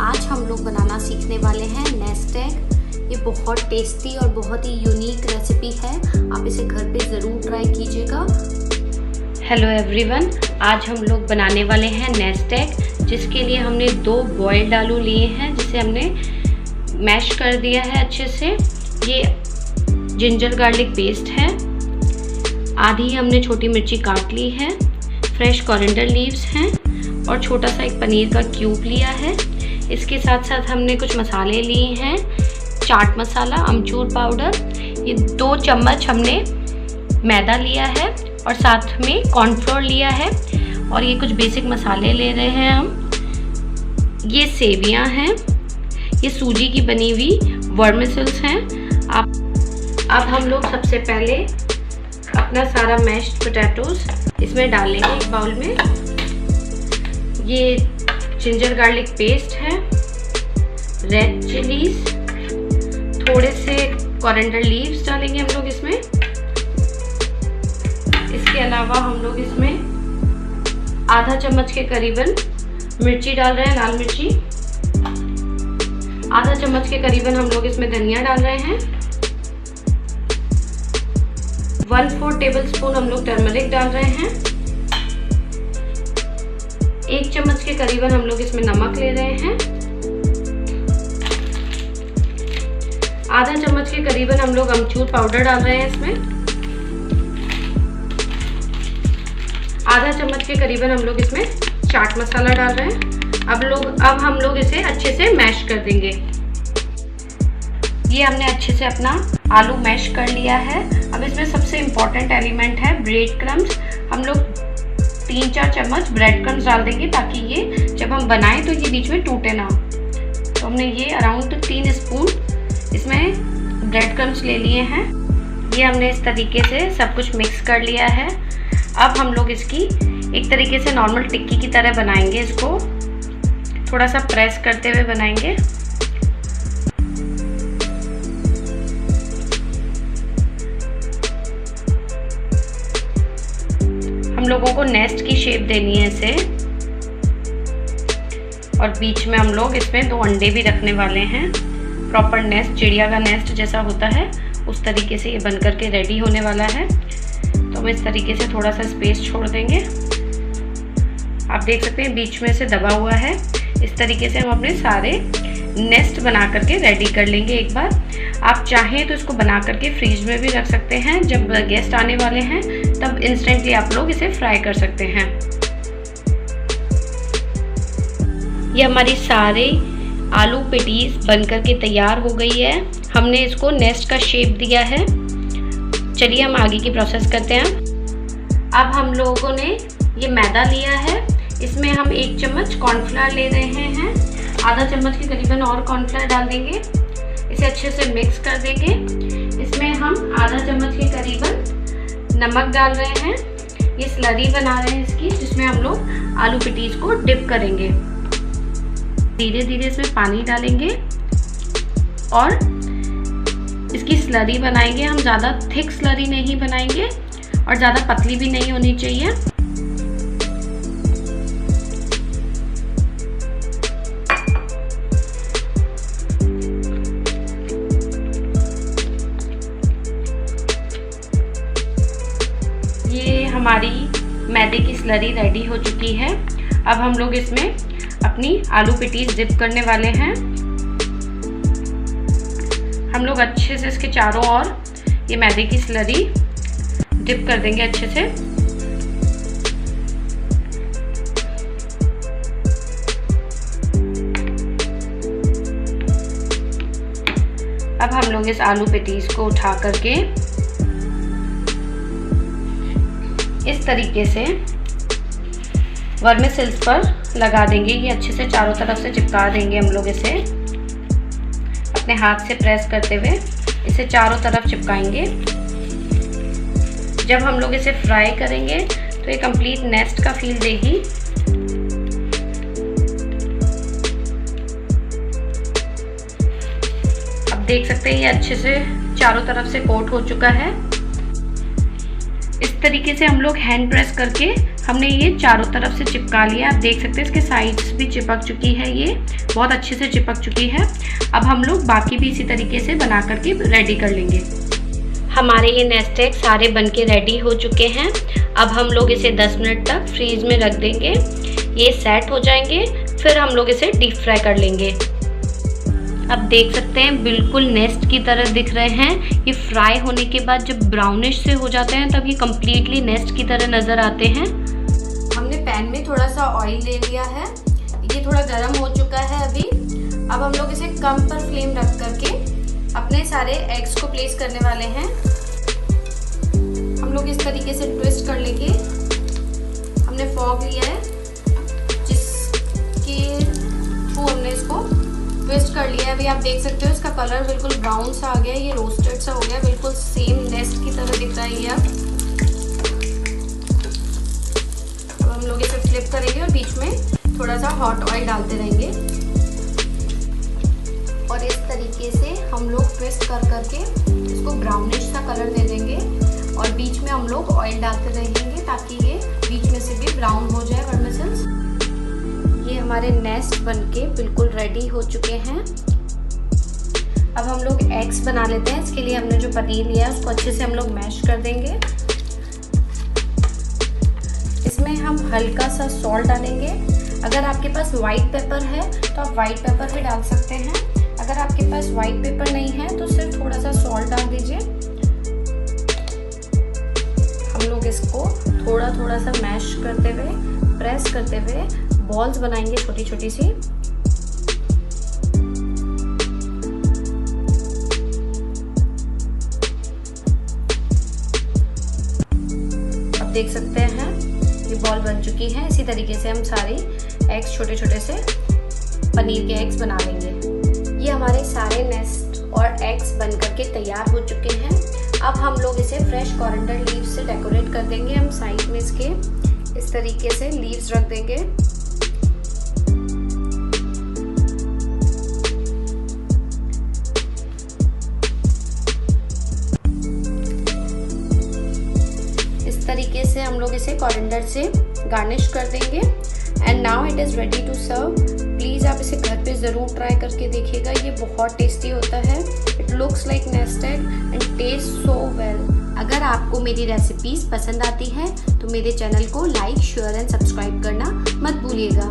आज हम लोग बनाना सीखने वाले हैं नेस्ट एग। ये बहुत टेस्टी और बहुत ही यूनिक रेसिपी है, आप इसे घर पे ज़रूर ट्राई कीजिएगा। हेलो एवरीवन, आज हम लोग बनाने वाले हैं नेस्ट एग, जिसके लिए हमने 2 बॉइल्ड आलू लिए हैं जिसे हमने मैश कर दिया है अच्छे से। ये जिंजर गार्लिक पेस्ट है, आधी हमने छोटी मिर्ची काट ली है, फ्रेश कोरिएंडर लीव्स हैं और छोटा सा एक पनीर का क्यूब लिया है। इसके साथ साथ हमने कुछ मसाले लिए हैं, चाट मसाला, अमचूर पाउडर, ये 2 चम्मच हमने मैदा लिया है और साथ में कॉर्नफ्लोर लिया है और ये कुछ बेसिक मसाले ले रहे हैं हम। ये सेवियां हैं, ये सूजी की बनी हुई वर्मिसेल्स हैं। अब हम लोग सबसे पहले अपना सारा मैश्ड पोटैटोज इसमें डालेंगे एक बाउल में। ये जिंजर गार्लिक पेस्ट है, रेड चिलीज, थोड़े से कोरिएंडर लीव्स डालेंगे हम लोग इसमें। इसके अलावा हम लोग इसमें आधा चम्मच के करीबन मिर्ची डाल रहे हैं, लाल मिर्ची। आधा चम्मच के करीबन हम लोग इसमें धनिया डाल रहे हैं। 1/4 टेबलस्पून हम लोग टर्मरिक डाल रहे हैं। 1 चम्मच के करीबन हम लोग इसमें नमक ले रहे हैं। आधा चम्मच के करीबन हम लोग अमचूर पाउडर डाल रहे हैं इसमें। आधा चम्मच के करीबन हम लोग इसमें चाट मसाला डाल रहे हैं। अब हम लोग इसे अच्छे से मैश कर देंगे। ये हमने अच्छे से अपना आलू मैश कर लिया है। अब इसमें सबसे इम्पॉर्टेंट एलिमेंट है ब्रेड क्रम्स। हम लोग 3-4 चम्मच ब्रेड क्रम्स डाल देंगे ताकि ये जब हम बनाएं तो ये बीच में टूटे ना। तो हमने ये अराउंड 3 स्पून इसमें ब्रेड क्रम्स ले लिए हैं। ये हमने इस तरीके से सब कुछ मिक्स कर लिया है। अब हम लोग इसकी एक तरीके से नॉर्मल टिक्की की तरह बनाएंगे। इसको थोड़ा सा प्रेस करते हुए बनाएंगे। हम लोगों को नेस्ट की शेप देनी है इसे, और बीच में हम लोग इसमें 2 अंडे भी रखने वाले हैं। प्रॉपर नेस्ट, चिड़िया का नेस्ट जैसा होता है उस तरीके से ये बन करके रेडी होने वाला है। तो हम इस तरीके से थोड़ा सा स्पेस छोड़ देंगे। आप देख सकते हैं बीच में से दबा हुआ है। इस तरीके से हम अपने सारे नेस्ट बना करके रेडी कर लेंगे एक बार। आप चाहें तो इसको बना करके फ्रीज में भी रख सकते हैं, जब गेस्ट आने वाले हैं तब इंस्टेंटली आप लोग इसे फ्राई कर सकते हैं। ये हमारी सारे आलू पेटीज बन करके तैयार हो गई है। हमने इसको नेस्ट का शेप दिया है। चलिए हम आगे की प्रोसेस करते हैं। अब हम लोगों ने ये मैदा लिया है, इसमें हम 1 चम्मच कॉर्नफ्लावर ले रहे हैं। आधा चम्मच के करीबन और कॉर्नफ्लावर डाल देंगे। इसे अच्छे से मिक्स कर देंगे। इसमें हम आधा चम्मच के करीबन नमक डाल रहे हैं। ये स्लरी बना रहे हैं इसकी, जिसमें हम लोग आलू पेटीज को डिप करेंगे। धीरे धीरे इसमें पानी डालेंगे और इसकी स्लरी बनाएंगे। हम ज़्यादा थिक स्लरी नहीं बनाएंगे और ज़्यादा पतली भी नहीं होनी चाहिए। ये हमारी मैदे की स्लरी रेडी हो चुकी है। अब हम लोग इसमें अपनी आलू पेटीज डिप करने वाले हैं। हम लोग अच्छे से इसके चारों ओर ये मैदे की स्लरी डिप कर देंगे अच्छे से। अब हम लोग इस आलू पेटीज को उठा करके इस तरीके से वर्मिसेल्स पर लगा देंगे। ये अच्छे से चारों तरफ से चिपका देंगे हम लोग इसे। अपने हाथ से प्रेस करते हुए इसे चारों तरफ चिपकाएंगे। जब हम लोग इसे फ्राई करेंगे तो ये कंप्लीट नेस्ट का फील देगी। अब देख सकते हैं ये अच्छे से चारों तरफ से कोट हो चुका है। इस तरीके से हम लोग हैंड प्रेस करके हमने ये चारों तरफ से चिपका लिया। आप देख सकते हैं इसके साइड्स भी चिपक चुकी है, ये बहुत अच्छे से चिपक चुकी है। अब हम लोग बाकी भी इसी तरीके से बना करके रेडी कर लेंगे। हमारे ये नेस्ट एग सारे बनके रेडी हो चुके हैं। अब हम लोग इसे 10 मिनट तक फ्रीज में रख देंगे, ये सेट हो जाएंगे। फिर हम लोग इसे डीप फ्राई कर लेंगे। अब देख सकते हैं बिल्कुल नेस्ट की तरह दिख रहे हैं। ये फ्राई होने के बाद जब ब्राउनिश से हो जाते हैं तब ये कम्प्लीटली नेस्ट की तरह नज़र आते हैं। हमने पैन में थोड़ा सा ऑयल ले लिया है, ये थोड़ा गर्म हो चुका है अभी। अब हम लोग इसे कम पर फ्लेम रख करके अपने सारे एग्स को प्लेस करने वाले हैं। हम लोग इस तरीके से ट्विस्ट कर लेंगे। हमने फॉर्क लिया है जिसके थ्रू हमने इसको ट्विस्ट कर लिया है। अभी आप देख सकते हो इसका कलर बिल्कुल ब्राउन सा आ गया, ये रोस्टेड सा हो गया, बिल्कुल सेम नेस्ट की तरह दिख रहा है ये। अब हम लोग इसे फ्लिप करेंगे और बीच में थोड़ा सा हॉट ऑयल डालते रहेंगे और इस तरीके से हम लोग ट्विस्ट कर करके इसको ब्राउनिश सा कलर दे देंगे और बीच में हम लोग ऑयल डालते रहेंगे ताकि ये बीच में से भी ब्राउन हो जाए वर्मिसेल्स। ये हमारे नेस्ट बनके बिल्कुल रेडी हो चुके हैं। अब हम लोग एग्स बना लेते हैं। इसके लिए हमने जो पनीर लिया है उसको अच्छे से हम लोग मैश कर देंगे। इसमें हम हल्का सा सॉल्ट डालेंगे। अगर आपके पास वाइट पेपर है तो आप वाइट पेपर भी डाल सकते हैं। अगर आपके पास वाइट पेपर नहीं है तो सिर्फ थोड़ा सा सॉल्ट डाल दीजिए। हम लोग इसको थोड़ा थोड़ा सा मैश करते हुए, प्रेस करते हुए बॉल्स बनाएंगे छोटी छोटी सी। अब देख सकते हैं ये बॉल बन चुकी है। इसी तरीके से हम सारी एग्स छोटे छोटे से पनीर के एग्स बना लेंगे। ये हमारे सारे नेस्ट और एग्स बन करके तैयार हो चुके हैं। अब हम लोग इसे फ्रेश कोरिएंडर लीव्स से डेकोरेट कर देंगे। हम साइड में इसके इस तरीके से लीव्स रख देंगे। इस तरीके से हम लोग इसे कोरिएंडर से गार्निश कर देंगे। And now it is ready to serve. Please आप इसे घर पे ज़रूर ट्राई करके देखिएगा, ये बहुत टेस्टी होता है। It looks like nest egg and taste so well. अगर आपको मेरी रेसिपीज़ पसंद आती हैं तो मेरे चैनल को लाइक, शेयर एंड सब्सक्राइब करना मत भूलिएगा।